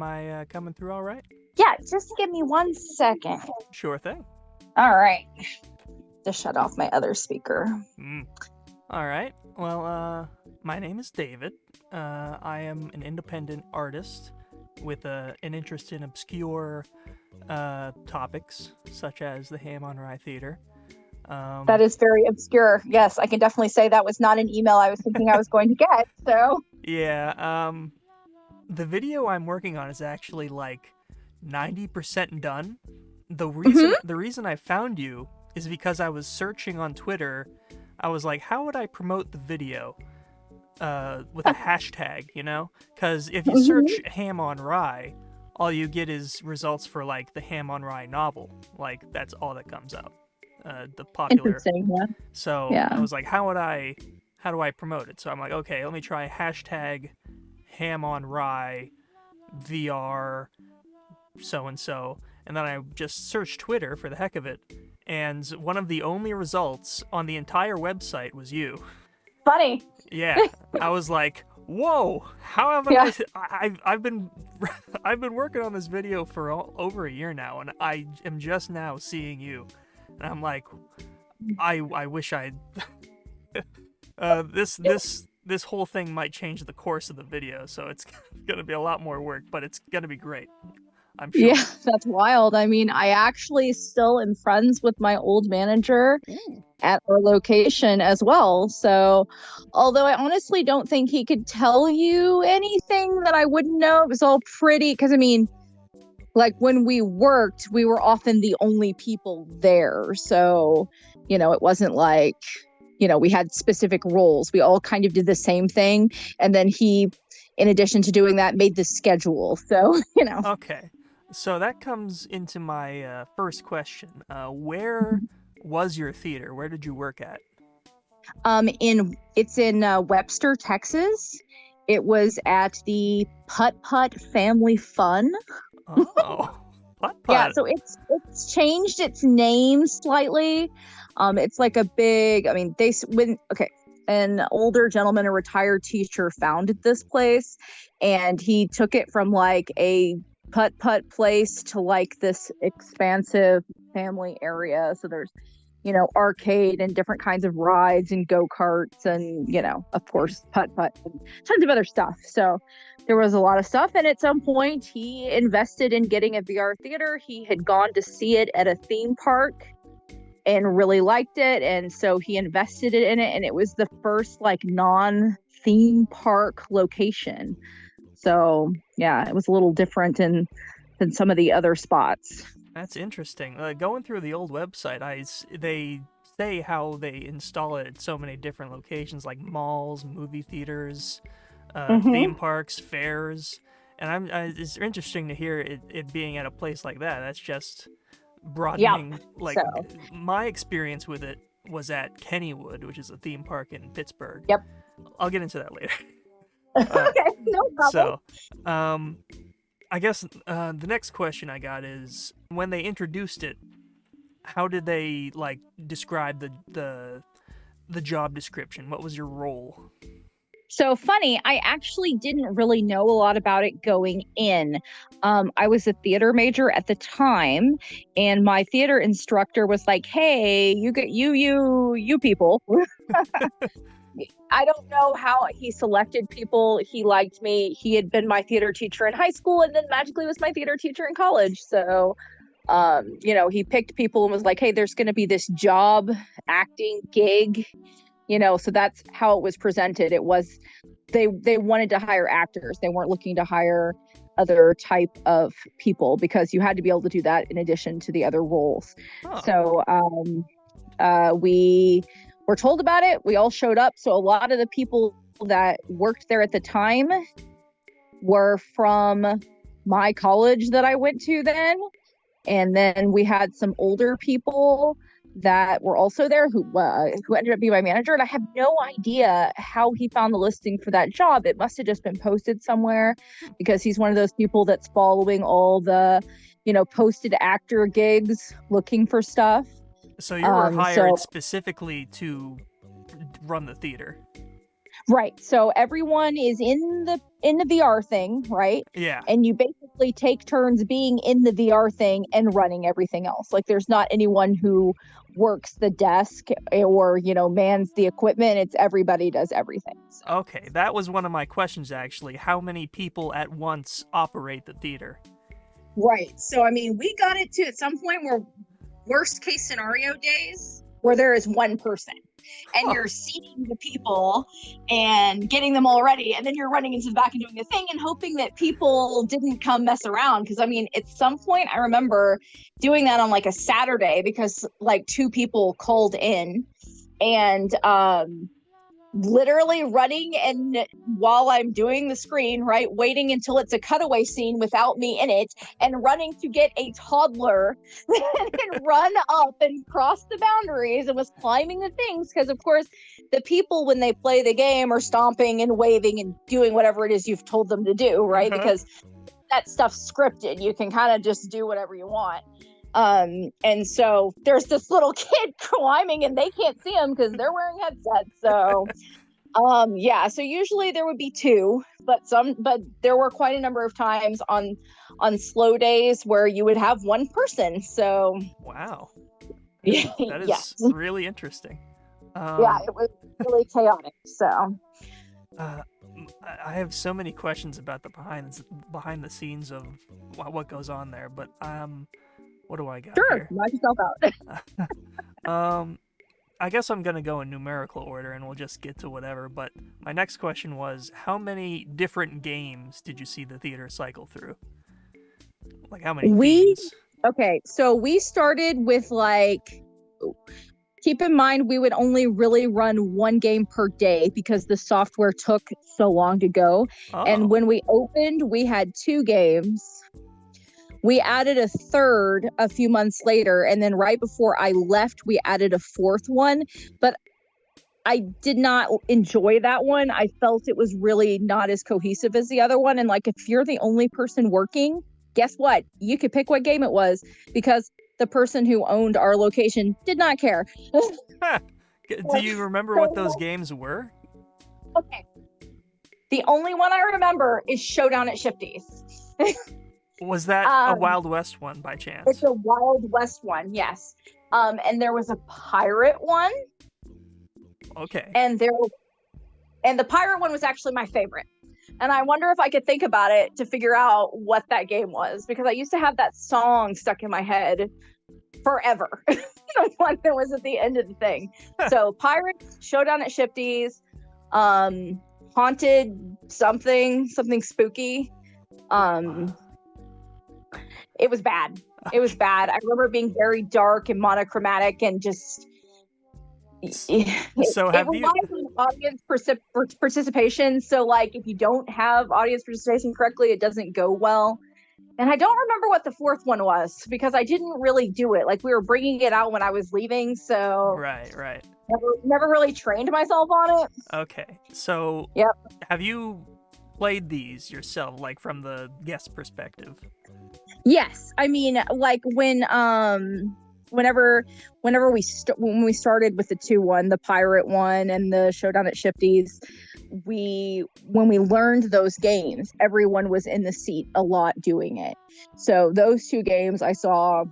I coming through all right? Yeah, just give me 1 second. Sure thing. All right. Just shut off my other speaker. All right. Well, my name is David. I am an independent artist with an interest in obscure topics such as the Ham on Rye Theater. That is very obscure. Yes, I can definitely say that was not an email I was thinking I was going to get. So Yeah. The video I'm working on is actually like 90% done. The reason I found you is because I was searching on Twitter. I was like, how would I promote the video with a hashtag, you know? Because if you search Ham on Rye, all you get is results for like the Ham on Rye novel. Like that's all that comes up. The popular. Interesting, yeah. So Yeah. I was like, how do I promote it? So I'm like, okay, let me try hashtag Ham on Rye VR so and so, and then I just searched Twitter for the heck of it, and one of the only results on the entire website was you. Funny. Yeah, I was like, whoa! How have I've been working on this video for over a year now, and I am just now seeing you, and I'm like, I wish I'd. This whole thing might change the course of the video, so it's gonna be a lot more work, but it's gonna be great. I'm sure. Yeah, that's wild. I mean, I actually still am friends with my old manager at our location as well. So, although I honestly don't think he could tell you anything that I wouldn't know, it was all pretty, because I mean, like when we worked, we were often the only people there. So, it wasn't like, we had specific roles. We all kind of did the same thing. And then he, in addition to doing that, made the schedule. So, Okay. So that comes into my first question. Where was your theater? Where did you work at? It's in Webster, Texas. It was at the Putt Putt Family Fun. Oh, Putt Putt. Yeah, so it's changed its name slightly. It's like a big. I mean, an older gentleman, a retired teacher, founded this place, and he took it from like a putt place to like this expansive family area. So there's, arcade and different kinds of rides and go-karts and, of course, putt and tons of other stuff. So there was a lot of stuff. And at some point he invested in getting a VR theater. He had gone to see it at a theme park and really liked it. And so he invested in it. And it was the first like non-theme park location. So, yeah, it was a little different than some of the other spots. That's interesting. Going through the old website, they say how they install it at so many different locations, like malls, movie theaters, theme parks, fairs. And it's interesting to hear it being at a place like that. That's just broadening. My experience with it was at Kennywood, which is a theme park in Pittsburgh. Yep. I'll get into that later. Okay, no problem. So, I guess the next question I got is, when they introduced it, how did they like describe the job description? What was your role? So funny, I actually didn't really know a lot about it going in. I was a theater major at the time, and my theater instructor was like, "Hey, you people." I don't know how he selected people. He liked me. He had been my theater teacher in high school and then magically was my theater teacher in college. So, he picked people and was like, hey, there's going to be this job acting gig, so that's how it was presented. It was, they wanted to hire actors. They weren't looking to hire other type of people because you had to be able to do that in addition to the other roles. Oh. So, we were told about it. We all showed up. So a lot of the people that worked there at the time were from my college that I went to then. And then we had some older people that were also there who ended up being my manager. And I have no idea how he found the listing for that job. It must have just been posted somewhere because he's one of those people that's following all the, posted actor gigs looking for stuff. So you were hired specifically to run the theater? Right. So everyone is in the VR thing, right? Yeah. And you basically take turns being in the VR thing and running everything else. Like there's not anyone who works the desk or, mans the equipment. It's everybody does everything. So. Okay, that was one of my questions actually. How many people at once operate the theater? Right. So I mean, we got it to at some point where worst case scenario days where there is one person and you're seating the people and getting them all ready, and then you're running into the back and doing the thing and hoping that people didn't come mess around. Because I mean, at some point I remember doing that on like a Saturday because like 2 people called in, and literally running, and while I'm doing the screen, right, waiting until it's a cutaway scene without me in it, and running to get a toddler and run up and cross the boundaries and was climbing the things because of course the people when they play the game are stomping and waving and doing whatever it is you've told them to do, right? Because that stuff's scripted. You can kind of just do whatever you want. And so there's this little kid climbing and they can't see him because they're wearing headsets. So, yeah, so usually there would be 2, but there were quite a number of times on slow days where you would have 1 person. So, wow. That is yes. really interesting. Yeah, it was really chaotic. So, I have so many questions about the behind the scenes of what goes on there, but what do I got? Sure, here? knock yourself out. I guess I'm gonna go in numerical order, and we'll just get to whatever. But my next question was, how many different games did you see the theater cycle through? Like how many? Themes? Okay, so we started with like. Keep in mind, we would only really run 1 game per day because the software took so long to go. Oh. And when we opened, we had 2 games. We added a 3rd a few months later. And then right before I left, we added a 4th one. But I did not enjoy that one. I felt it was really not as cohesive as the other one. And like, if you're the only person working, guess what? You could pick what game it was because the person who owned our location did not care. Do you remember what those games were? Okay. The only one I remember is Showdown at Shifty's. Was that a Wild West one by chance? It's a Wild West one, yes. And there was a pirate one. Okay. And the pirate one was actually my favorite. And I wonder if I could think about it to figure out what that game was, because I used to have that song stuck in my head forever. The one that was at the end of the thing. So Pirates, Showdown at Shifty's, Haunted something spooky. It was bad. It was bad. I remember it being very dark and monochromatic and just... So it relies on audience participation. So like if you don't have audience participation correctly, it doesn't go well. And I don't remember what the 4th one was because I didn't really do it. Like we were bringing it out when I was leaving. So right. Never really trained myself on it. Okay. So yep. Have you played these yourself, like from the guest perspective? Yes. I mean, like whenever when we started with the 2-1, the pirate one and the Showdown at Shifty's, when we learned those games, everyone was in the seat a lot doing it. So those 2 games I saw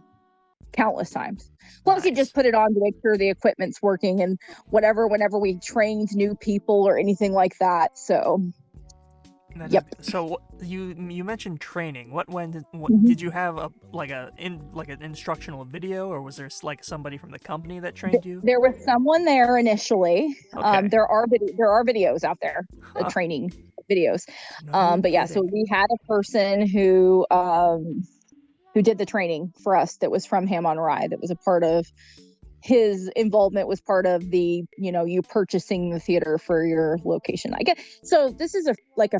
countless times. Plus, nice. You just put it on to make sure the equipment's working and whatever. Whenever we trained new people or anything like that, so. Yep. So you mentioned training. Mm-hmm. Did you have an instructional video, or was there like somebody from the company that trained you? There was someone there initially. Okay. There are videos out there, training videos. But yeah, so we had a person who did the training for us that was from Ham on Rye. That was a part of his involvement, was part of the, you purchasing the theater for your location. I guess. So this is a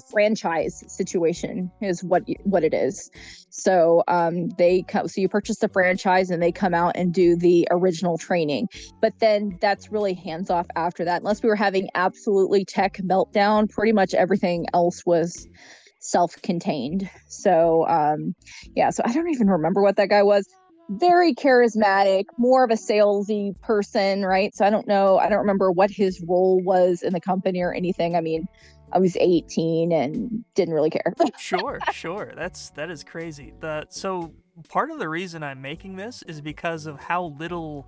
franchise situation is what it is. So so you purchase the franchise and they come out and do the original training, but then that's really hands off after that. Unless we were having absolutely tech meltdown, pretty much everything else was self-contained. So, yeah, so I don't even remember what that guy was. very charismatic, more of a salesy person, right? So I don't know. I don't remember what his role was in the company or anything. I mean, I was 18 and didn't really care. Sure, sure. That is crazy. So part of the reason I'm making this is because of how little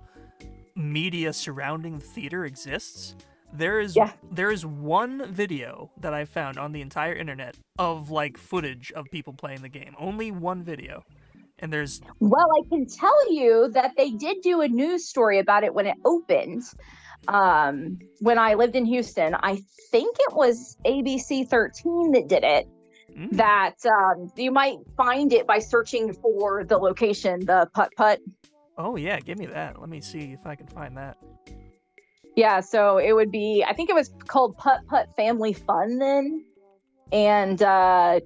media surrounding theater exists. Yeah. There is one video that I found on the entire internet of like footage of people playing the game. Only one video. And there's Well, I can tell you that they did do a news story about it when it opened. When I lived in Houston, I think it was ABC 13 that did it. That you might find it by searching for the location, the putt putt. Oh yeah, give me that. Let me see if I can find that. Yeah, so it would be, I think it was called Putt Putt Family Fun then. And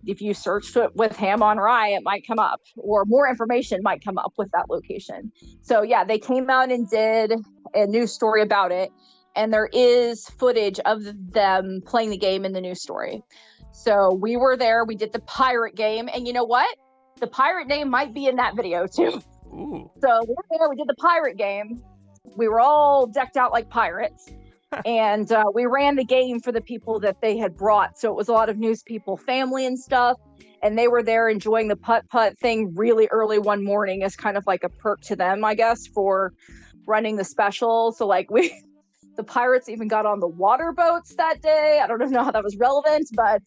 if you searched it with Ham on Rye, it might come up, or more information might come up with that location. So yeah, they came out and did a news story about it. And there is footage of them playing the game in the news story. So we were there, we did the pirate game, and you know what? The pirate name might be in that video too. Ooh. So we were there, we did the pirate game. We were all decked out like pirates. And we ran the game for the people that they had brought. So it was a lot of news people, family and stuff. And they were there enjoying the putt-putt thing really early one morning as kind of like a perk to them, I guess, for running the special. So like the pirates even got on the water boats that day. I don't know how that was relevant, but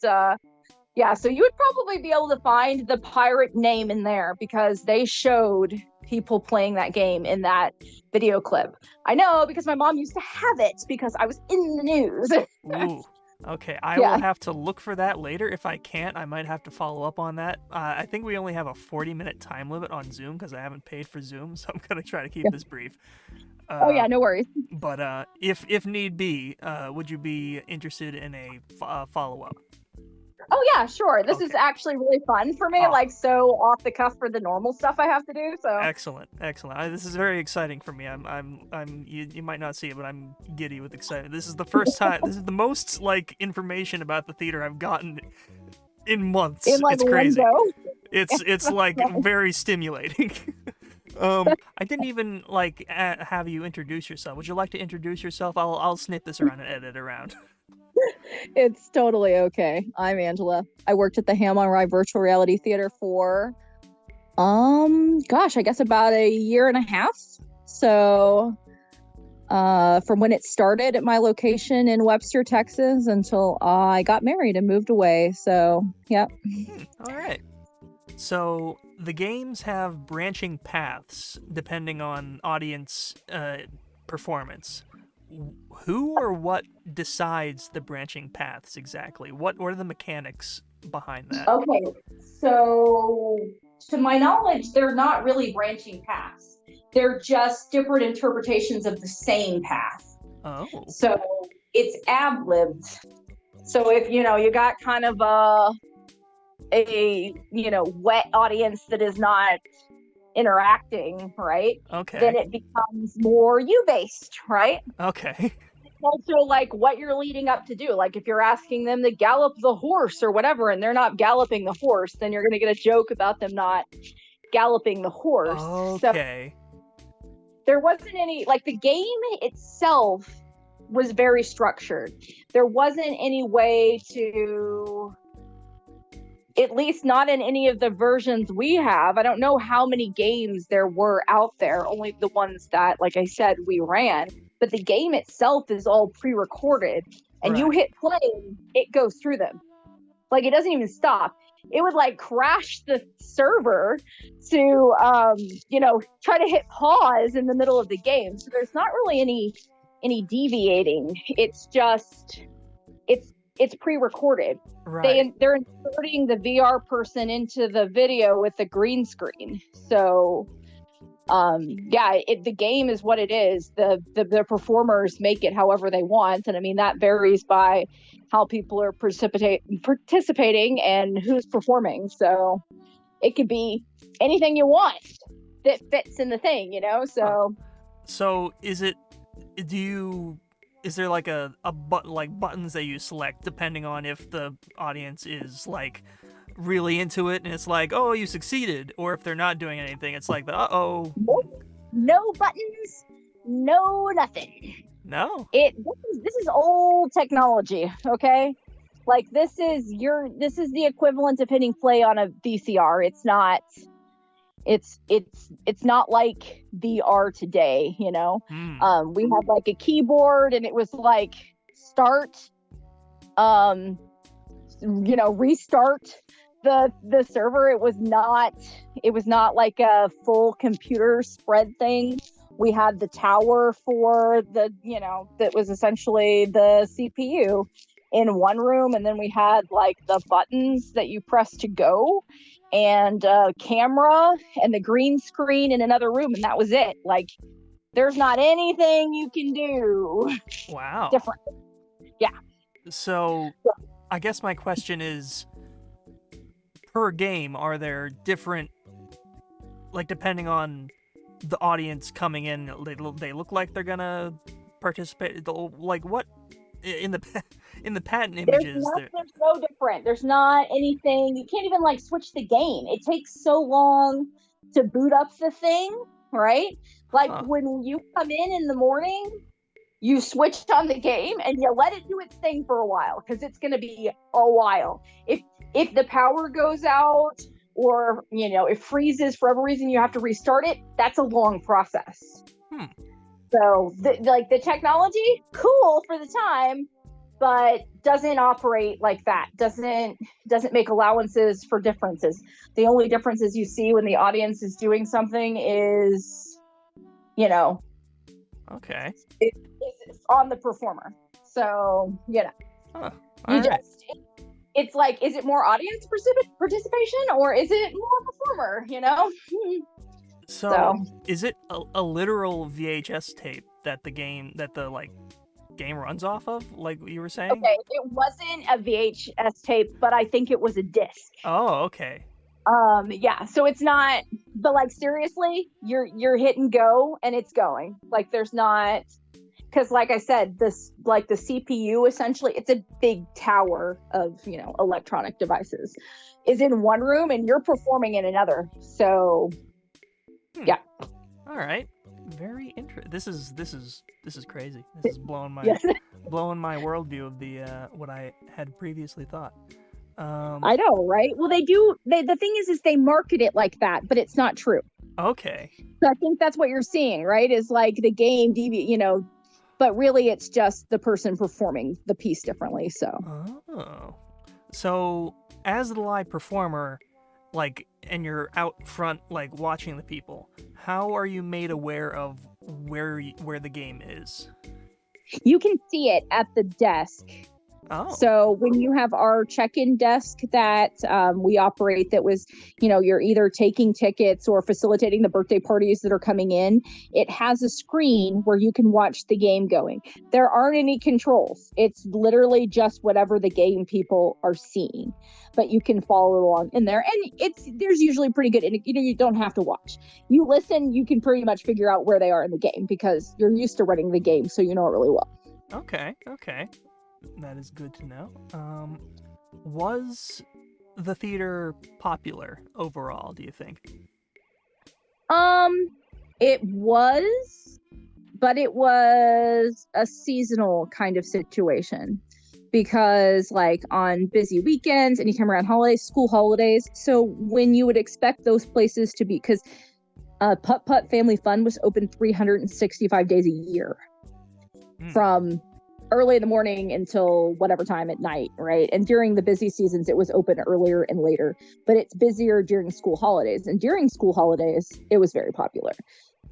yeah, so you would probably be able to find the pirate name in there because they showed people playing that game in that video clip. I know because my mom used to have it because I was in the news. Ooh. Okay, I will have to look for that later. If I can't, I might have to follow up on that. I think we only have a 40-minute time limit on Zoom because I haven't paid for Zoom, so I'm going to try to keep this brief. Oh yeah, no worries. But if need be, would you be interested in a follow-up? Oh yeah, sure. This is actually really fun for me, like so off the cuff for the normal stuff I have to do. So excellent. This is very exciting for me. You might not see it, but I'm giddy with excitement. This is the first time. This is the most like information about the theater I've gotten in months. It's crazy. It's like very stimulating. I didn't even like have you introduce yourself. Would you like to introduce yourself? I'll snip this around and edit around. It's totally okay. I'm Angela. I worked at the Ham on Rye Virtual Reality Theater for, gosh, I guess about a year and a half. So, from when it started at my location in Webster, Texas, until I got married and moved away. So, yep. All right. So the games have branching paths depending on audience performance. Who or what decides the branching paths exactly? What are the mechanics behind that? Okay, so to my knowledge, they're not really branching paths. They're just different interpretations of the same path. Oh. So it's ad-libbed. So if, you got kind of a wet audience that is not interacting, right? Okay. Then it becomes more you-based, right? Okay. Also like what you're leading up to do. Like if you're asking them to gallop the horse or whatever and they're not galloping the horse, then you're going to get a joke about them not galloping the horse. Okay. So there wasn't any, like the game itself was very structured. There wasn't any way to, at least not in any of the versions we have. I don't know how many games there were out there, only the ones that, like I said, we ran. But the game itself is all pre-recorded, and you hit play, it goes through them. Like, it doesn't even stop. It would, like, crash the server to, try to hit pause in the middle of the game. So there's not really any deviating. It's just, it's pre-recorded. Right. They're inserting the VR person into the video with the green screen. So, the game is what it is. The performers make it however they want, and I mean that varies by how people are participating and who's performing. So, it could be anything you want that fits in the thing, So, is there like a button, like buttons that you select depending on if the audience is like really into it and it's like, oh, you succeeded, or if they're not doing anything, it's like the uh-oh. Nope. No buttons, no nothing. No. This is old technology, okay? Like this is the equivalent of hitting play on a VCR. It's not like VR today, you know. We had like a keyboard and it was like start, restart the server. It was not like a full computer spread thing. We had the tower for that was essentially the CPU in one room, and then we had like the buttons that you press to go, and a camera and the green screen in another room, and that was it. Like there's not anything you can do. Wow. Different. Yeah. So I guess my question is, per game, are there different, like depending on the audience coming in, they look like they're gonna participate? Like what in the patent images? There's no different. There's not anything. You can't even like switch the game. It takes so long to boot up the thing, right? Like when you come in the morning, you switch on the game and you let it do its thing for a while, because it's going to be a while. If the power goes out, or it freezes for whatever reason, you have to restart it. That's a long process. So the technology, cool for the time, but doesn't operate like that. Doesn't make allowances for differences. The only differences you see when the audience is doing something is, okay, it's on the performer. So it's like, is it more audience participation, or is it more performer? So is it a literal VHS tape that the game runs off of, like you were saying? Okay, it wasn't a VHS tape, but I think it was a disc. Oh, okay. Yeah, so it's not, but like seriously, you're hit and go and it's going. Like there's not, because like I said, this, like the CPU, essentially it's a big tower of electronic devices, is in one room and you're performing in another. So yeah. All right. Very interesting. This is crazy. This is blowing my worldview of the what I had previously thought. I know, right? Well, the thing is they market it like that, but it's not true. Okay. So I think that's what you're seeing, right? Is like the game, but really it's just the person performing the piece differently. So as the live performer, like, and you're out front, like watching the people, how are you made aware of where the game is? You can see it at the desk. Oh. So when you have our check-in desk that we operate, that was, you're either taking tickets or facilitating the birthday parties that are coming in, it has a screen where you can watch the game going. There aren't any controls. It's literally just whatever the game people are seeing, but you can follow along in there, and there's usually pretty good. And you don't have to watch. You listen, you can pretty much figure out where they are in the game because you're used to running the game, so you know it really well. Okay. That is good to know. Was the theater popular overall, do you think? It was, but it was a seasonal kind of situation, because like on busy weekends, anytime around holidays, school holidays. So when you would expect those places to be, because Putt Putt Family Fun was open 365 days a year, from early in the morning until whatever time at night, right? And during the busy seasons, it was open earlier and later, but it's busier during school holidays. And during school holidays, it was very popular.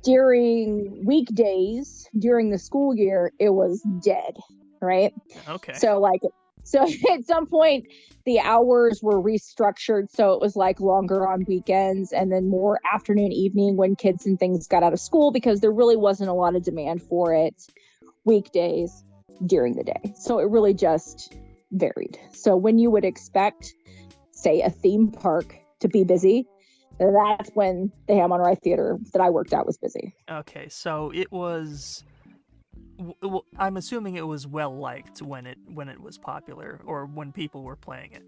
During weekdays, during the school year, it was dead, right? Okay. So at some point, the hours were restructured, so it was like longer on weekends and then more afternoon, evening when kids and things got out of school, because there really wasn't a lot of demand for it weekdays during the day. So it really just varied. So when you would expect, say, a theme park to be busy, that's when the Ham on Rye Theater that I worked at was busy. Okay, so it was, I'm assuming it was well liked when it was popular, or when people were playing it.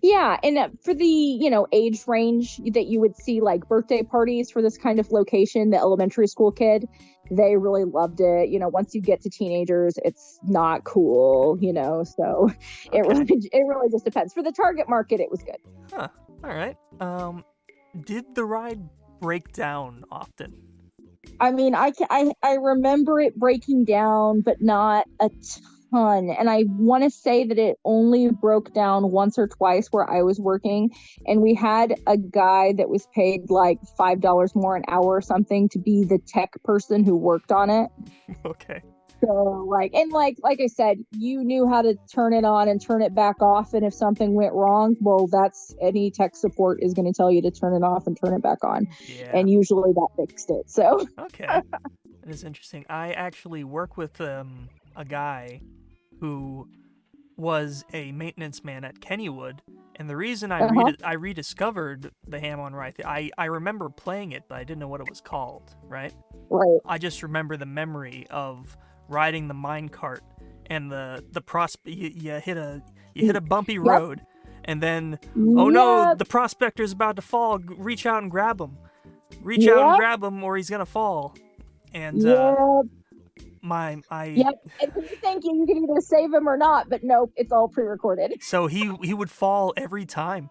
Yeah, and for the, age range that you would see like birthday parties for this kind of location, the elementary school kid, they really loved it. Once you get to teenagers, it's not cool, so Okay. it really just depends. For the target market, it was good. Huh. All right. Did the ride break down often? I mean, I remember it breaking down, but not a ton. And I want to say that it only broke down once or twice where I was working, and we had a guy that was paid like $5 more an hour or something to be the tech person who worked on it. Okay. So like I said, you knew how to turn it on and turn it back off, and if something went wrong, well, that's any tech support is going to tell you to turn it off and turn it back on. Yeah. And usually that fixed it. So Okay. That is interesting. I actually work with a guy who was a maintenance man at Kennywood, and the reason I rediscovered the Ham on Rye, I remember playing it, but I didn't know what it was called, right? right. I just remember the memory of riding the minecart and you hit a bumpy road, and then oh no, the prospector's about to fall. Reach out and grab him. Reach out and grab him, or he's gonna fall. And Yep. And then you think you can either save him or not, but nope, it's all pre-recorded. So he would fall every time.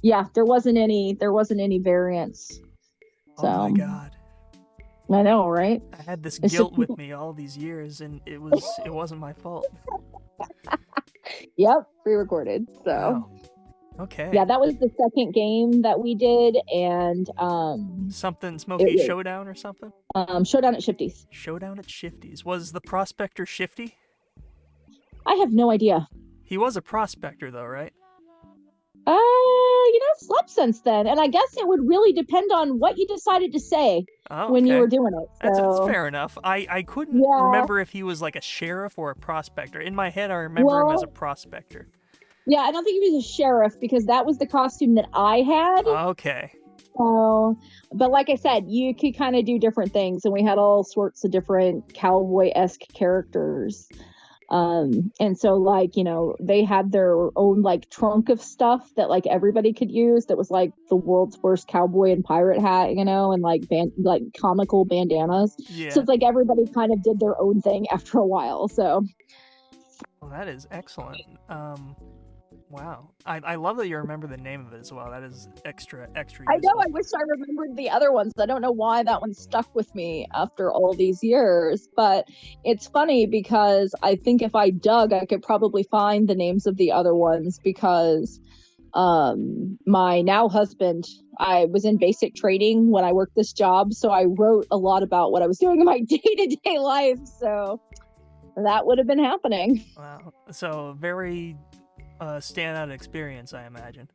Yeah, there wasn't any variance. So, oh my god. I know, right? I had this guilt with me all these years, and it wasn't my fault. Yep, pre-recorded. So, wow. Okay. Yeah, that was the second game that we did, and something Smoky Showdown or something. Showdown at Shifty's. Showdown at Shifty's. Was the prospector shifty? I have no idea. He was a prospector, though, right? Slept since then, and I guess it would really depend on what you decided to say when you were doing it. So. That's fair enough. I couldn't remember if he was like a sheriff or a prospector. In my head, I remember him as a prospector. Yeah, I don't think he was a sheriff because that was the costume that I had. Okay. So, but like I said, you could kind of do different things, and we had all sorts of different cowboy-esque characters. And so like, they had their own like trunk of stuff that like everybody could use that was like the world's worst cowboy and pirate hat, and like comical bandanas. Yeah. So it's like everybody kind of did their own thing after a while. So. Well, that is excellent. Wow. I love that you remember the name of it as well. That is extra useful. I know. I wish I remembered the other ones. I don't know why that one stuck with me after all these years. But it's funny because I think if I dug, I could probably find the names of the other ones because my now husband, I was in basic training when I worked this job. So I wrote a lot about what I was doing in my day-to-day life. So that would have been happening. Wow. So very... standout experience, I imagine.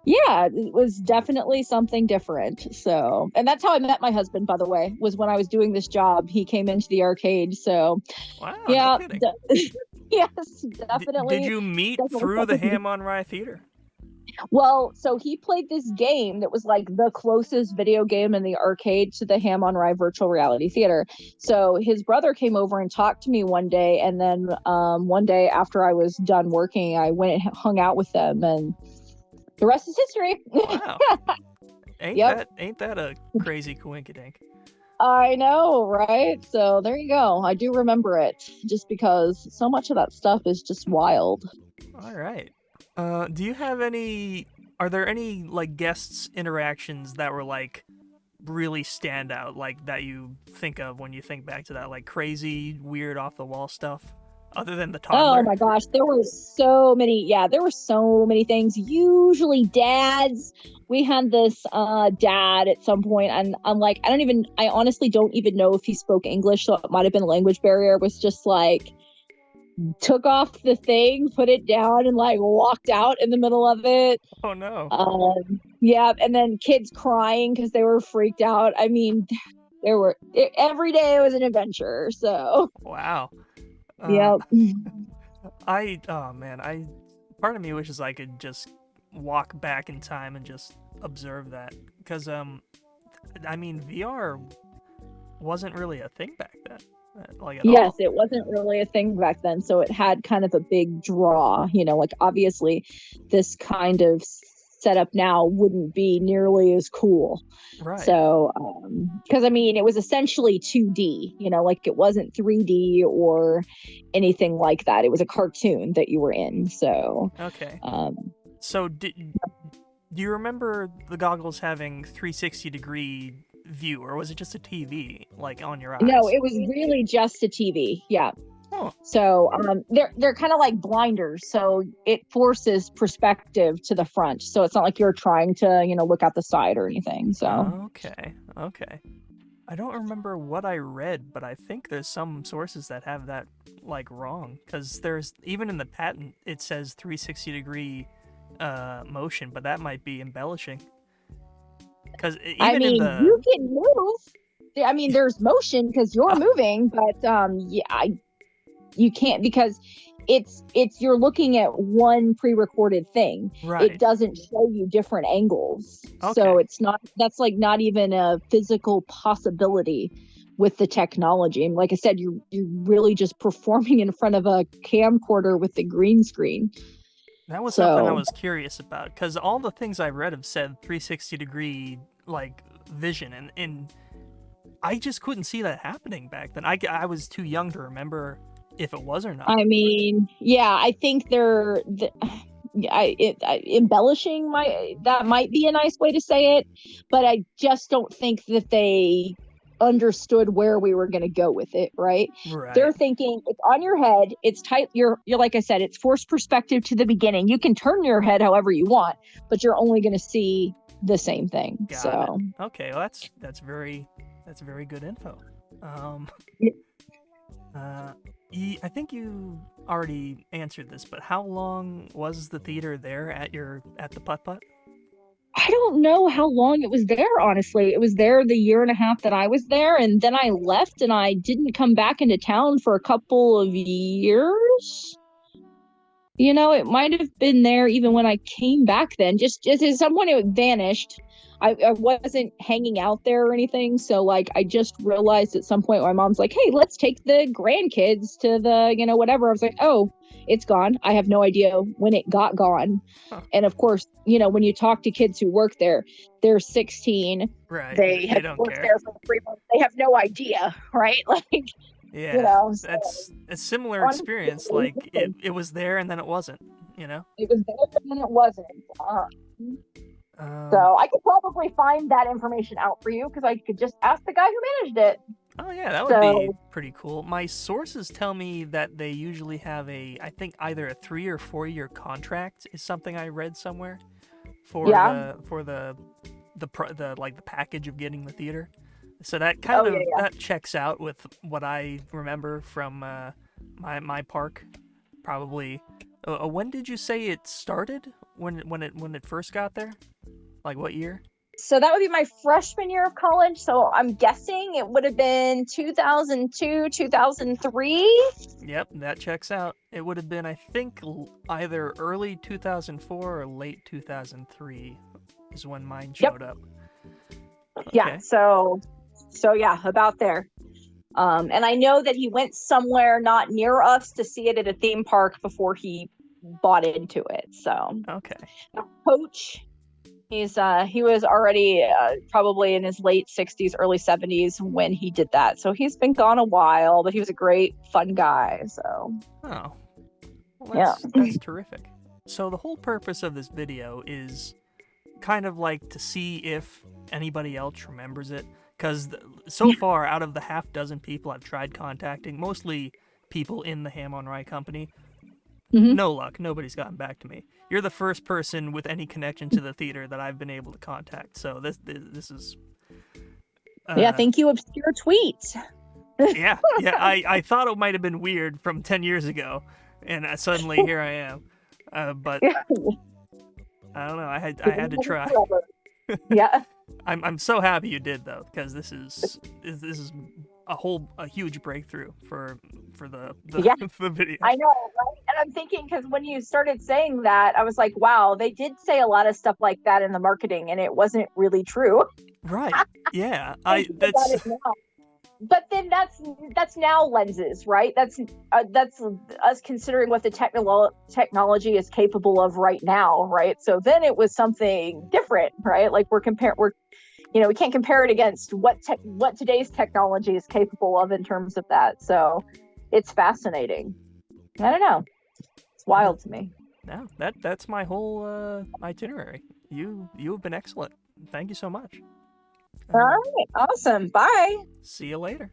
Yeah, it was definitely something different. So, and that's how I met my husband, by the way, was when I was doing this job. He came into the arcade. So, wow, yeah, no kidding. Yes, definitely. Did you meet through the Ham on Rye Theater? Well, so he played this game that was like the closest video game in the arcade to the Ham on Rye virtual reality theater. So his brother came over and talked to me one day, and then one day after I was done working, I went and hung out with them, and the rest is history. Wow. Ain't that a crazy coinkydink? I know, right? So there you go. I do remember it just because so much of that stuff is just wild. All right. Do you have are there any like guests interactions that were like really stand out, like that you think of when you think back to that, like crazy, weird, off the wall stuff, other than the toddler? Oh my gosh, there were so many. Yeah, there were so many things. Usually dads. We had this dad at some point, and I'm like, I honestly don't even know if he spoke English, so it might have been a language barrier. It was just like, took off the thing, put it down, and like walked out in the middle of it. Oh no. Yeah, and then kids crying because they were freaked out. I mean, every day was an adventure. So wow. Yep. Part of me wishes I could just walk back in time and just observe that, because VR wasn't really a thing back then. like at Yes, all. it wasn't really a thing back then, so it had kind of a big draw. Like obviously, this kind of setup now wouldn't be nearly as cool. Right. So, because I mean, it was essentially 2D, like it wasn't 3D or anything like that. It was a cartoon that you were in. So, Okay. um, So do you remember the goggles having 360-degree view, or was it just a TV like on your no, eyes? it was really just a TV. Yeah. Oh, So they're kind of like blinders, so it forces perspective to the front. So it's not like you're trying to look out the side or anything. So okay. Okay. I don't remember what I read, but I think there's some sources that have that like wrong, because there's even in the patent it says 360-degree motion, but that might be embellishing. Because I even in mean, the you can move. I mean, there's motion because you're moving, but yeah, you can't because it's you're looking at one pre-recorded thing. It right. doesn't show you different angles, so Okay. it's not that's like not even a physical possibility with the technology. And like I said, you're really just performing in front of a camcorder with the green screen. That was something I So was curious about, because all the things I read have said 360-degree like vision, and I just couldn't see that happening back then. I was too young to remember if it was or not. I mean, yeah, I think embellishing might be a nice way to say it, but I just don't think that they understood where we were going to go with it. Right? They're Right. thinking it's on your head, it's tight. You're like I said, it's forced perspective to the beginning. You can turn your head however you want, but you're only going to see the same thing. Got it. So Okay, well that's very good info. Um, uh, I think you already answered this, but how long was the theater there at the putt putt? I don't know how long it was there, honestly. It was there the year and a half that I was there, and then I left and I didn't come back into town for a couple of years. It might have been there even when I came back then. Just at some point it vanished. I wasn't hanging out there or anything. So like I just realized at some point my mom's like, hey, let's take the grandkids to the, whatever. I was like, oh, it's gone. I have no idea when it got gone. Huh. And of course, when you talk to kids who work there, they're 16. Right. They They have don't worked care. there for 3 months. They have no idea, right? Like, Yeah, so that's a similar honestly, experience. Like it was there and then it wasn't. You know. it was there and it wasn't. Um. So I could probably find that information out for you because I could just ask the guy who managed it. Oh yeah, that would be So pretty cool. My sources tell me that they usually have I think either a 3 or 4 year contract is something I read somewhere for yeah. the like the package of getting the theater. So that kind Oh yeah, of yeah. that checks out with what I remember from my park. Probably. When did you say it started? When it first got there? Like what year? So that would be my freshman year of college. So I'm guessing it would have been 2002, 2003. Yep, that checks out. It would have been, I think, either early 2004 or late 2003 is when mine Yep. showed up. Yeah. Okay. So yeah, about there. And I know that he went somewhere not near us to see it at a theme park before he bought into it. So Okay. Coach, he was already probably in his late 60s, early 70s when he did that. So he's been gone a while, but he was a great, fun guy. So Oh. Well, yeah. that's terrific. So the whole purpose of this video is kind of like to see if anybody else remembers it, because so far out of the half dozen people I've tried contacting, mostly people in the Ham on Rye company, Mhm. no luck. Nobody's gotten back to me. You're the first person with any connection to the theater that I've been able to contact. So this is Yeah, thank you, obscure tweet. yeah. I thought it might have been weird from 10 years ago, and suddenly here I am. But I don't know. I had to try. Yeah. I'm so happy you did though, because this is a huge breakthrough for the Yeah. the video. I know, right? And I'm thinking, because when you started saying that, I was like, wow, they did say a lot of stuff like that in the marketing, and it wasn't really true. Right. Yeah. Thinking about it now. but then that's now lenses, right? That's us considering what the technology is capable of right now, right? So then it was something different, right? Like we can't compare it against what today's technology is capable of in terms of that. So it's fascinating. I don't know. It's wild to me. No, that's my whole itinerary. You've been excellent. Thank you so much. All right. Awesome. Bye. See you later.